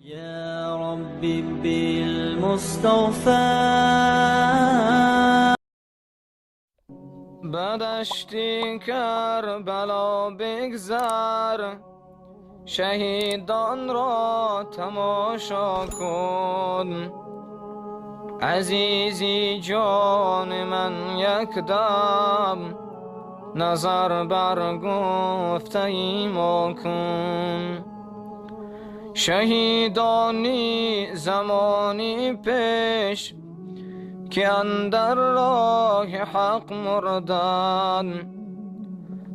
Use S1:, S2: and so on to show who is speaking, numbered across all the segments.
S1: يا ربي بالمصطفى
S2: بدشتی کربلا بگذر، شهیدان را تماشا کن. عزیزی جان من یک دم، نظر بر گفته ما کن. شهیدانی زمانی پیش که اندر راه حق مردن،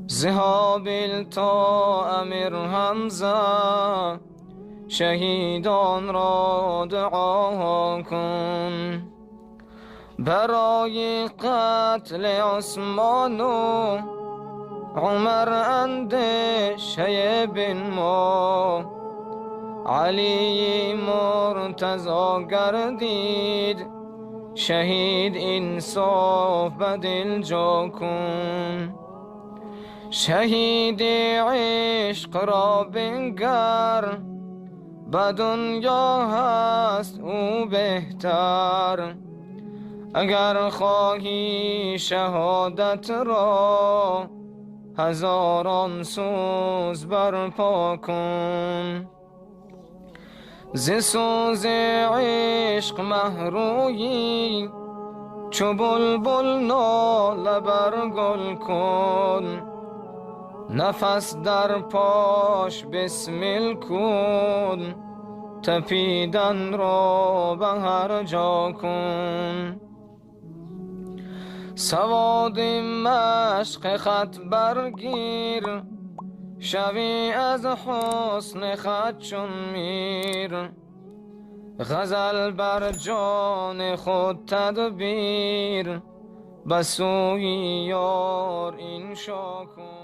S2: ز هابیل تا امیر حمزه شهیدان را دعا کن. برای قتل عثمان و عمر اندیشه بنما، علی مرتضی گردید شهید، انصاف به دل جا کن. شهید عشق را بنگر، به دنیا هست او بهتر. اگر خواهی شهادت را، هزاران سوز برپا کن. ز سوز عشق محرویی، چو بلبل ناله بر گل کن. نفس در پاش بسمل کن، تپیدن را به هر جا کن. سواد مشق خط برگیر، شوی از حسن خط چون میر. غزل بر جان خود تدبیر، به سوی یار انشا کن.